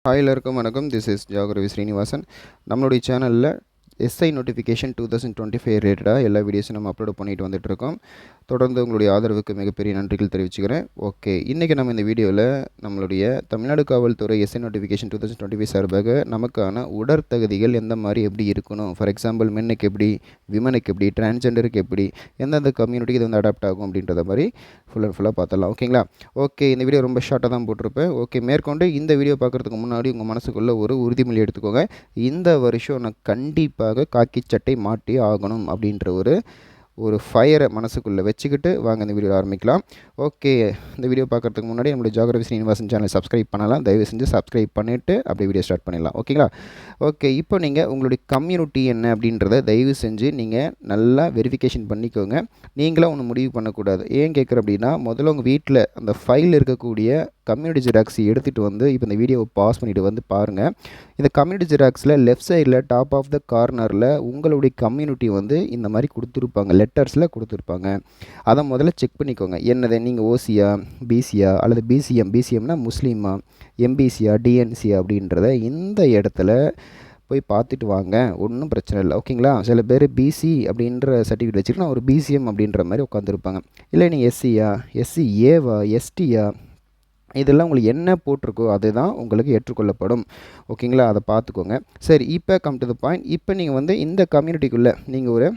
Hi எல்லாருக்கும் வணக்கம். This is Jagaravi Srinivasan. நம்மளுடைய சேனலில் எஸ்ஐ நோட்டிஃபிகேஷன் 2025 ரிலேட்டடாக எல்லா வீடியோஸும் நம்ம அப்லோட் பண்ணிட்டு வந்துட்டுருக்கோம். தொடர்ந்து உங்களுடைய ஆதரவுக்கு மிகப்பெரிய நன்றிகள் தெரிவிச்சுக்கிறேன். ஓகே, இன்றைக்கி நம்ம இந்த வீடியோவில் நம்மளுடைய தமிழ்நாடு காவல்துறை எஸ்ஐ நோட்டிஃபிகேஷன் 2025 சார்பாக நமக்கான உடற்தகுதிகள் எந்த மாதிரி எப்படி இருக்கணும், ஃபார் எக்ஸாம்பிள் மென்னுக்கு எப்படி, விமனுக்கு எப்படி, டிரான்ஸ்ஜெண்டருக்கு எப்படி, எந்தெந்த கம்யூனிட்டிக்கு இது வந்து அடாப்ட் ஆகும் அப்படின்றத மாதிரி ஃபுல்லாக பார்த்துடலாம். ஓகேங்களா? ஓகே, இந்த வீடியோ ரொம்ப ஷார்ட்டாக தான் போட்டிருப்பேன். ஓகே, மேற்கொண்டு இந்த வீடியோ பார்க்குறதுக்கு முன்னாடி உங்கள் மனசுக்குள்ளே ஒரு உறுதிமொழி எடுத்துக்கோங்க. இந்த வருஷம் நான் கண்டிப்பாக காக்கி சட்டை மாட்டி ஆகணும் அப்படின்ற ஒரு ஃபயரை மனசுக்குள்ளே வச்சுக்கிட்டு வாங்க இந்த வீடியோ ஆரம்பிக்கலாம். ஓகே, இந்த வீடியோ பார்க்குறதுக்கு முன்னாடி நம்மளுடைய ஜாகரவி ஸ்ரீனிவாசன் சேனலை சப்ஸ்கிரைப் பண்ணலாம். தயவு செஞ்சு சப்ஸ்கிரைப் பண்ணிவிட்டு அப்படியே வீடியோ ஸ்டார்ட் பண்ணிடலாம். ஓகேங்களா? ஓகே, இப்போ நீங்கள் உங்களுடைய கம்யூனிட்டி என்ன அப்படின்றத தயவு செஞ்சு நீங்கள் நல்லா வெரிஃபிகேஷன் பண்ணிக்கோங்க. நீங்களாம் ஒன்று முடிவு பண்ணக்கூடாது. ஏன் கேட்குற அப்படின்னா, முதல்ல உங்கள் வீட்டில் அந்த ஃபைல் இருக்கக்கூடிய கம்யூனிட்டி ஜெராக்ஸ் எடுத்துகிட்டு வந்து இப்போ இந்த வீடியோவை பாஸ் பண்ணிவிட்டு வந்து பாருங்கள். இந்த கம்யூனிட்டி ஜெராக்ஸில் லெஃப்ட் சைடில் டாப் ஆஃப் த கார்னரில் உங்களுடைய கம்யூனிட்டி வந்து இந்த மாதிரி கொடுத்துருப்பாங்க, லெட்டர்ஸில் கொடுத்துருப்பாங்க. அதை முதல்ல செக் பண்ணிக்கோங்க. என்னது, நீங்கள் ஓசியா, பிசியா அல்லது பிசிஎம்னா முஸ்லீமா, எம்பிசியா, டிஎன்சியா அப்படின்றத இந்த இடத்துல போய் பார்த்துட்டு வாங்க. ஒன்றும் பிரச்சனை இல்லை. ஓகேங்களா? சில பேர் பிசி அப்படின்ற சர்டிஃபிகேட் வச்சுக்கிட்டு ஒரு பிசிஎம் அப்படின்ற மாதிரி உட்காந்துருப்பாங்க. இல்லை நீங்கள் எஸ்சியா, எஸ்சி ஏவா, எஸ்டியா, இதெல்லாம் உங்களுக்கு என்ன போட்டிருக்கோ அதுதான் உங்களுக்கு ஏற்றுக்கொள்ளப்படும். ஓகேங்களா? அதை பார்த்துக்கோங்க. சரி, இப்போ கம் டு த பாயிண்ட். இப்போ நீங்கள் வந்து இந்த கம்யூனிட்டிக்குள்ளே நீங்கள் ஒரு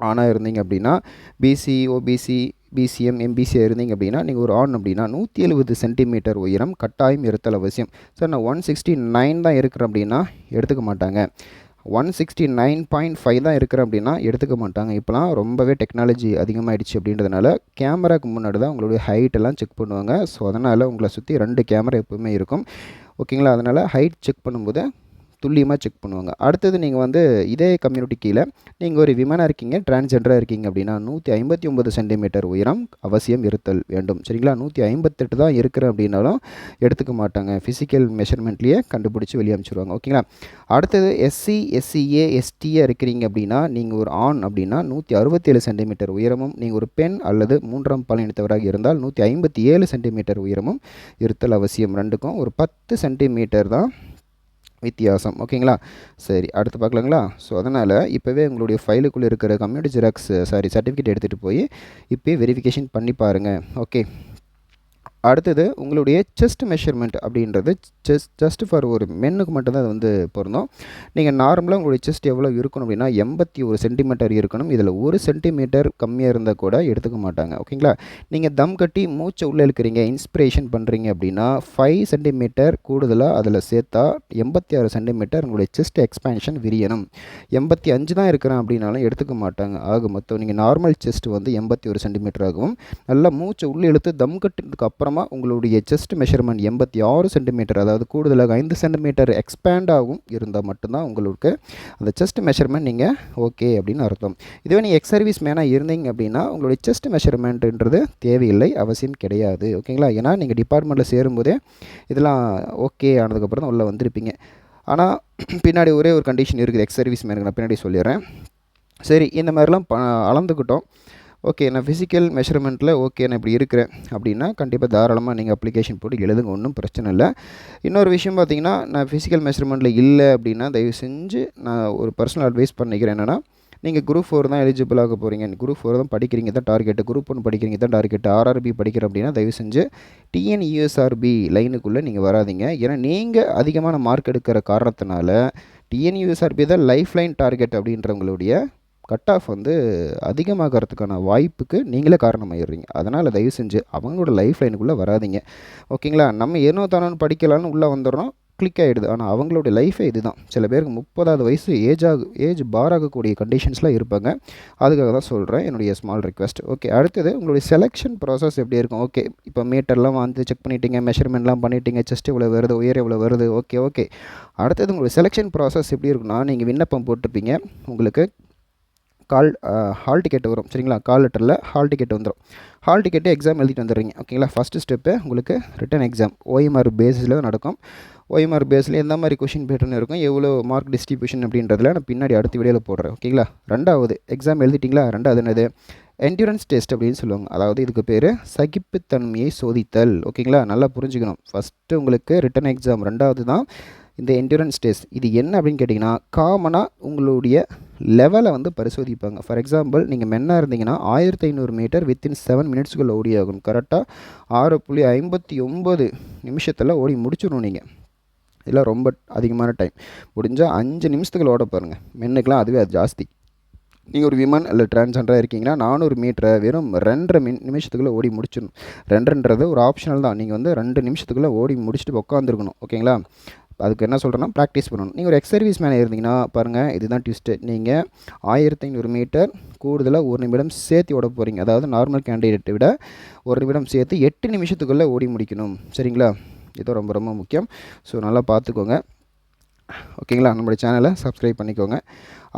ஆணாக இருந்தீங்க அப்படின்னா, பிசி, ஓபிசி, பிசிஎம், எம்பிசியாக இருந்தீங்க அப்படின்னா, நீங்கள் ஒரு ஆண் அப்படின்னா 170 சென்டிமீட்டர் உயரம் கட்டாயம் இருத்தல் அவசியம். சார் நான் 169 தான் இருக்கிறேன் அப்படின்னா எடுத்துக்க மாட்டாங்க. 169.5 தான் இருக்கிறேன் அப்படின்னா எடுத்துக்க மாட்டாங்க. இப்போலாம் ரொம்பவே டெக்னாலஜி அதிகமாகிடுச்சு அப்படின்றதுனால கேமராக்கு முன்னாடி தான் உங்களுடைய ஹைட்டெல்லாம் செக் பண்ணுவாங்க. ஸோ அதனால் உங்களை சுற்றி 2 கேமரா எப்போவுமே இருக்கும். ஓகேங்களா? அதனால் ஹைட் செக் பண்ணும்போது துல்லியமாக செக் பண்ணுவாங்க. அடுத்தது நீங்கள் வந்து இதே கம்யூனிட்டி கீழே நீங்கள் ஒரு விமனாக இருக்கீங்க, டிரான்ஸ்ஜெண்டராக இருக்கீங்க அப்படின்னா 159 சென்டிமீட்டர் உயரம் அவசியம் இருத்தல் வேண்டும். சரிங்களா? 158 தான் இருக்கிறேன் அப்படின்னாலும் எடுத்துக்க மாட்டாங்க. ஃபிசிக்கல் மெஷர்மெண்ட்லேயே கண்டுபிடிச்சி வெளியே அனுப்பிச்சிடுவாங்க. ஓகேங்களா? அடுத்தது எஸ்சி, எஸ்சிஏ, எஸ்டியாக இருக்கிறீங்க அப்படின்னா, நீங்கள் ஒரு ஆண் அப்படின்னா 167 சென்டிமீட்டர் உயரமும், நீங்கள் ஒரு பெண் அல்லது 3ஆம் பாலினத்தவராக இருந்தால் 157 சென்டிமீட்டர் உயரமும் இருத்தல் அவசியம். ரெண்டுக்கும் ஒரு 10 சென்டிமீட்டர் தான் வித்தியாசம். ஓகேங்களா? சரி, அடுத்து பார்க்கலாங்களா? ஸோ அதனால் இப்போவே உங்களுடைய ஃபைலுக்குள்ளே இருக்கிற கம்யூனிட்டி ஜெராக்ஸ் சர்டிஃபிகேட் எடுத்துகிட்டு போய் இப்போயே வெரிஃபிகேஷன் பண்ணி பாருங்கள். ஓகே, அடுத்தது உங்களுடைய செஸ்ட் மெஷர்மெண்ட் அப்படின்றது ஜஸ்ட் ஃபார் ஒரு மென்னுக்கு மட்டும்தான் அது வந்து பொருந்தும். நீங்கள் நார்மலாக உங்களுடைய செஸ்ட் எவ்வளோ இருக்கணும் அப்படின்னா 81 சென்டிமீட்டர் இருக்கணும். இதில் 1 சென்டிமீட்டர் கம்மியாக இருந்தால் கூட எடுத்துக்க மாட்டாங்க. ஓகேங்களா? நீங்கள் தம் கட்டி மூச்சை உள்ளே இழுக்கிறீங்க, இன்ஸ்பிரேஷன் பண்ணுறீங்க அப்படின்னா 5 சென்டிமீட்டர் கூடுதலாக அதில் சேர்த்தா 86 சென்டிமீட்டர் உங்களுடைய செஸ்ட் எக்ஸ்பேன்ஷன் விரியணும். 85 தான் இருக்கிறேன் அப்படின்னாலும் எடுத்துக்க மாட்டாங்க. ஆக மொத்தம் நீங்கள் நார்மல் செஸ்ட் வந்து 81 சென்டிமீட்டர் ஆகும். நல்லா மூச்சை உள்ளே இழுத்து தம் கட்டுறதுக்கு அப்புறமா உங்களுடைய செஸ்ட் மெஷர்மெண்ட் 86 சென்டிமீட்டர், அதாவது கூடுதலாக 5 சென்டிமீட்டர் எக்ஸ்பேண்ட் ஆகும் இருந்தால் மட்டும்தான் உங்களுக்கு அந்த செஸ்ட் மெஷர்மெண்ட் நீங்கள் ஓகே அப்படின்னு அர்த்தம். இதுவே நீங்கள் எக்ஸ் சர்வீஸ் மேனாக இருந்தீங்க அப்படின்னா உங்களுடைய செஸ்ட் மெஷர்மெண்ட்டுன்றது தேவையில்லை, அவசியம் கிடையாது. ஓகேங்களா? ஏன்னா நீங்கள் டிபார்ட்மெண்ட்டில் சேரும்போதே இதெல்லாம் ஓகே ஆனதுக்கப்புறம் தான் உள்ளே வந்திருப்பீங்க. ஆனால் பின்னாடி ஒரே ஒரு கண்டிஷன் இருக்குது எக்ஸ் சர்வீஸ் மேனுக்கு, நான் பின்னாடி சொல்லிடுறேன். சரி, இந்த மாதிரிலாம் அளந்துக்கிட்டோம். ஓகே, நான் ஃபிசிக்கல் மெஷர்மெண்ட்டில் ஓகே நான் இப்படி இருக்கிறேன் அப்படின்னா கண்டிப்பாக தாராளமாக நீங்கள் அப்ளிகேஷன் போட்டு எழுதுங்க, ஒன்றும் பிரச்சனை இல்லை. இன்னொரு விஷயம் பார்த்தீங்கன்னா, நான் ஃபிசிக்கல் மெஷர்மெண்ட்டில் இல்லை அப்படின்னா தயவு செஞ்சு நான் ஒரு பர்சனல் அட்வைஸ் பண்ணிக்கிறேன். என்னென்னா, நீங்கள் குரூப் 4 தான் எலிஜிபிள் ஆக போகிறீங்க, குரூப் 4 தான் படிக்கிறீங்க தான் டார்கெட்டு, குரூப் 1 படிக்கிறீங்க தான் டார்கெட்டு, ஆர்ஆர்பி படிக்கிறேன் அப்படின்னா தயவு செஞ்சு டிஎன்யூஎஸ்ஆர்பி லைனுக்குள்ளே நீங்கள் வராதிங்க. ஏன்னா நீங்கள் அதிகமான மார்க் எடுக்கிற காரணத்தினால டிஎன்யூஎஸ்ஆர்பி தான் லைஃப் லைன் டார்கெட் அப்படின்றவங்களுடைய கட் ஆஃப் வந்து அதிகமாகிறதுக்கான வாய்ப்புக்கு நீங்களே காரணமாகிடுறீங்க. அதனால் தயவு செஞ்சு அவங்களோட லைஃப் லைனுக்குள்ளே வராதிங்க. ஓகேங்களா? நம்ம ஏனோ தானோன்னு படிக்கலான்னு உள்ளே வந்துடுறோம், கிளிக் ஆகிடுது. ஆனால் அவங்களோட லைஃபே இதுதான். சில பேருக்கு 30வது வயசு ஏஜ் பார் ஆகக்கூடிய கண்டிஷன்ஸ்லாம் இருப்பாங்க. அதுக்காக தான் சொல்கிறேன், என்னுடைய ஸ்மால் ரிக்வெஸ்ட். ஓகே, அடுத்தது உங்களுடைய செலெக்ஷன் ப்ராசஸ் எப்படி இருக்கும்? ஓகே, இப்போ மீட்டர்லாம் வந்து செக் பண்ணிட்டீங்க, மெஷர்மெண்ட்லாம் பண்ணிட்டீங்க, செஸ்ட் எவ்வளோ வருது, உயரம் எவ்வளோ வருது. ஓகே. அடுத்தது உங்களுடைய செலெக்ஷன் ப்ராசஸ் எப்படி இருக்குன்னா, நீங்கள் விண்ணப்பம் போட்டிருப்பீங்க, உங்களுக்கு ஹால் டிக்கெட் வரும். சரிங்களா? கால் லெட்டரில் ஹால் டிக்கெட் வந்துடும். ஹால் டிக்கெட்டு எக்ஸாம் எழுதிட்டு வந்துடுறீங்க. ஓகேங்களா? ஃபஸ்ட்டு ஸ்டெப்பு உங்களுக்கு ரிட்டன் எக்ஸாம் OMR பேஸில் தான் நடக்கும். OMR பேஸில் எந்த மாதிரி கொஷின் பேட்டர்ன் இருக்கும், எவ்வளோ மார்க் டிஸ்ட்ரிபியூஷன் அப்படின்றதுல நான் பின்னாடி அடுத்த வீடியோவில் போடுறேன். ஓகேங்களா? ரெண்டாவது எக்ஸாம் எழுதிட்டிங்களா? ரெண்டாவது என்னது, என்ட்யூரன்ஸ் டெஸ்ட் அப்படின்னு சொல்லுவாங்க. அதாவது இதுக்கு பேர் சகிப்புத்தன்மையை சோதித்தல். ஓகேங்களா, நல்லா புரிஞ்சுக்கணும். ஃபஸ்ட்டு உங்களுக்கு ரிட்டன் எக்ஸாம், ரெண்டாவது தான் இந்த என்ட்யூரன்ஸ் டெஸ்ட். இது என்ன அப்படின்னு கேட்டிங்கன்னா, காமனாக உங்களுடைய லெவலை வந்து பரிசோதிப்பாங்க. ஃபார் எக்ஸாம்பிள், நீங்கள் மென்னாக இருந்தீங்கன்னா 1500 மீட்டர் வித்தின் 7 மினிட்ஸ்க்குள்ளே ஓடி ஆகணும். கரெக்டாக 6.59 நிமிஷத்தில் ஓடி முடிச்சிடணும் நீங்கள். இதெல்லாம் ரொம்ப அதிகமான டைம். முடிஞ்சால் 5 நிமிஷத்துக்குள்ள ஓட பாருங்கள். மென்னுக்கெலாம் அதுவே அது ஜாஸ்தி. நீங்கள் ஒரு விமன் இல்லை டிரான்ஸ்ஜெண்டராக இருக்கீங்கன்னா 400 மீட்டரை வெறும் 2.5 நிமிஷத்துக்குள்ளே ஓடி முடிச்சிடணும். 2ன்றது ஒரு ஆப்ஷனல் தான். நீங்கள் வந்து 2 நிமிஷத்துக்குள்ளே ஓடி முடிச்சுட்டு உட்காந்துருக்கணும். ஓகேங்களா, அதுக்கு என்ன சொல்கிறேன்னா ப்ராக்டிஸ் பண்ணணும். நீங்கள் ஒரு எக்ஸ் சர்வீஸ் மேன் இருந்தீங்கன்னா பாருங்கள், இதுதான் ட்விஸ்ட்டு. நீங்கள் 1500 மீட்டர் கூடுதலாக 1 நிமிடம் சேர்த்து ஓட போகிறீங்க. அதாவது நார்மல் கேண்டிடேட்டை விட 1 நிமிடம் சேர்த்து 8 நிமிஷத்துக்குள்ளே ஓடி முடிக்கணும். சரிங்களா, இது ரொம்ப ரொம்ப முக்கியம். ஸோ நல்லா பார்த்துக்கோங்க. ஓகேங்களா, நம்மளுடைய சேனலை சப்ஸ்கிரைப் பண்ணிக்கோங்க.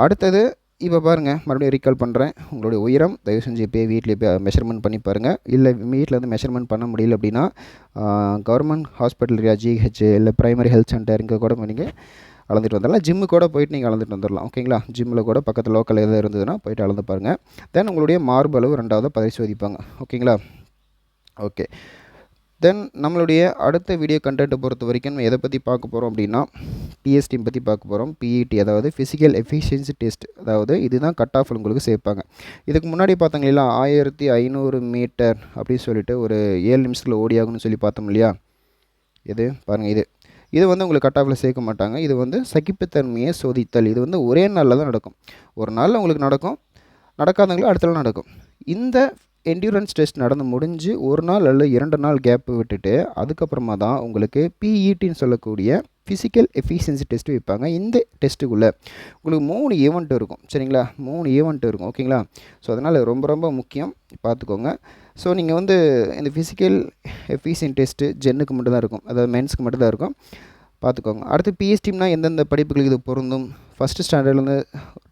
அடுத்தது இப்போ பாருங்கள், மறுபடியும் ரீகால் பண்ணுறேன். உங்களுடைய உயரம் தயவு செஞ்சு இப்போயே வீட்டிலே போய் மெஷர்மெண்ட் பண்ணி பாருங்கள். இல்லை வீட்டில் வந்து மெஷர்மெண்ட் பண்ண முடியல அப்படின்னா கவர்மெண்ட் ஹாஸ்பிட்டல் ஜிஹெச் இல்லை ப்ரைமரி ஹெல்த் சென்டர் இங்கே கூட நீங்கள் அளந்துட்டு வந்துடலாம். ஜிம்மு கூட போயிட்டு நீங்கள் அளந்துட்டு வந்துடலாம். ஓகேங்களா, ஜிம்மில் கூட பக்கத்தில் லோக்கல் எதாவது இருந்ததுன்னா போயிட்டு அளந்து பாருங்கள். தென் உங்களுடைய மார்பு அளவு 2வது பரிசோதிப்பாங்க. ஓகேங்களா, ஓகே. தென் நம்மளுடைய அடுத்த வீடியோ கண்டென்ட்டை பொறுத்த வரைக்கும் நம்ம எதை பற்றி பார்க்க போகிறோம் அப்படின்னா, பிஎஸ்டி பற்றி பார்க்க போகிறோம். பிஇடி அதாவது ஃபிசிக்கல் எஃபிஷியன்சி டெஸ்ட். அதாவது இதுதான் கட் ஆஃப் உங்களுக்கு சேர்ப்பாங்க. இதுக்கு முன்னாடி பார்த்தோங்க இல்லையா, 1500 மீட்டர் அப்படின்னு சொல்லிட்டு ஒரு 7 நிமிஷத்தில் ஓடி ஆகணும்னு சொல்லி பார்த்தோம் இல்லையா. இது பாருங்கள், இது வந்து உங்களுக்கு கட் ஆஃபில் சேர்க்க மாட்டாங்க. இது வந்து சகிப்புத்தன்மையை சோதித்தல். இது வந்து ஒரே நாளில் தான் நடக்கும். ஒரு நாளில் உங்களுக்கு நடக்கும், நடக்காதவங்களும் அடுத்த நாள் நடக்கும். இந்த என்ட்யூரன்ஸ் டெஸ்ட் நடந்து முடிஞ்சு 1 நாள் அல்ல 2 நாள் கேப்பு விட்டுட்டு அதுக்கப்புறமா தான் உங்களுக்கு பிஇடின்னு சொல்லக்கூடிய ஃபிசிக்கல் எஃபிஷியன்சி டெஸ்ட்டு வைப்பாங்க. இந்த டெஸ்ட்டுக்குள்ளே உங்களுக்கு 3 ஈவெண்ட் இருக்கும். சரிங்களா, 3 ஈவெண்ட் இருக்கும். ஓகேங்களா, ஸோ அதனால் ரொம்ப ரொம்ப முக்கியம், பார்த்துக்கோங்க. ஸோ நீங்கள் வந்து இந்த ஃபிசிக்கல் எஃபிஷியன்சி டெஸ்ட்டு ஜென்னுக்கு மட்டும்தான் இருக்கும், அதாவது மென்ஸ்க்கு மட்டும்தான் இருக்கும், பார்த்துக்கோங்க. அடுத்து பிஎஸ்டிம்னா எந்தெந்த படிப்புகளுக்கு இது பொருந்தும்? ஃபஸ்ட்டு ஸ்டாண்டர்ட்லேருந்து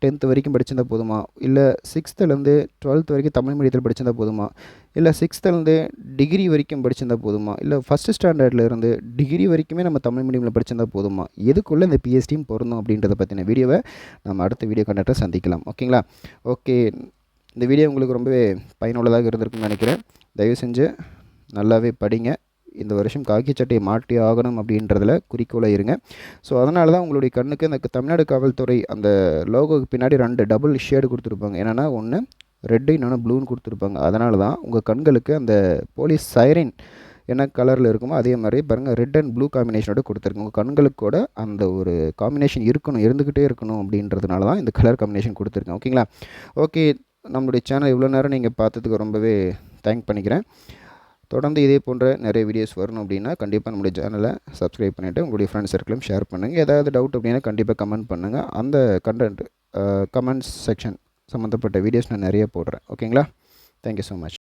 10th வரைக்கும் படிச்சிருந்தால் போதுமா, இல்லை 6th-லேருந்து 12th வரைக்கும் தமிழ் மீடியத்தில் படிச்சிருந்தால் போதுமா, இல்லை 6th-லேருந்து டிகிரி வரைக்கும் படிச்சிருந்தால் போதுமா, இல்லை ஃபஸ்ட்டு ஸ்டாண்டர்ட்லேருந்து டிகிரி வரைக்குமே நம்ம தமிழ் மீடியமில் படிச்சிருந்தால் போதுமா, எதுக்குள்ளே இந்த பிஎஸ்டியும் பொருந்தும் அப்படின்றத பற்றின வீடியோவை நம்ம அடுத்த வீடியோ கண்டக்டரை சந்திக்கலாம். ஓகேங்களா, ஓகே. இந்த வீடியோ உங்களுக்கு ரொம்பவே பயனுள்ளதாக இருந்திருக்குன்னு நினைக்கிறேன். தயவு செஞ்சு நல்லாவே படிங்க. இந்த வருஷம் காக்கி சட்டையை மாட்டி ஆகணும் அப்படின்றதில் குறிக்கோளாக இருங்க. ஸோ அதனால தான் உங்களுடைய கண்ணுக்கு இந்த தமிழ்நாடு காவல்துறை அந்த லோகோவுக்கு பின்னாடி 2 டபுள் ஷேடு கொடுத்துருப்பாங்க. என்னென்னா ஒன்று ரெட்டு, இன்னொன்று ப்ளூன்னு கொடுத்துருப்பாங்க. அதனால தான் உங்கள் கண்களுக்கு அந்த போலீஸ் சைரன் என்ன கலரில் இருக்குமோ அதே மாதிரி பாருங்கள், ரெட் அண்ட் ப்ளூ காம்பினேஷனோட கொடுத்துருங்க. உங்கள் கண்களுக்கு கூட அந்த ஒரு காம்பினேஷன் இருக்கணும், இருந்துக்கிட்டே இருக்கணும் அப்படின்றதுனால தான் இந்த கலர் காம்பினேஷன் கொடுத்துருக்கேன். ஓகேங்களா, ஓகே. நம்மளுடைய சேனல் இவ்வளோ நேரம் நீங்கள் பார்த்ததுக்கு ரொம்பவே தேங்க் பண்ணிக்கிறேன். தொடர்ந்து இதே போன்ற நிறைய வீடியோஸ் வரணும் அப்படின்னா கண்டிப்பாக நம்மளுடைய சேனலை சப்ஸ்கிரைப் பண்ணிவிட்டு உங்களுடைய ஃப்ரெண்ட்ஸ் சர்க்கிளும் ஷேர் பண்ணுங்கள். ஏதாவது டவுட் அப்படின்னா கண்டிப்பாக கமெண்ட் பண்ணுங்கள். அந்த கண்டென்ட் கமெண்ட்ஸ் செக்ஷன் சம்மந்தப்பட்ட வீடியோஸ் நான் நிறைய போடுறேன். ஓகேங்களா, தேங்க்யூ ஸோ மச்.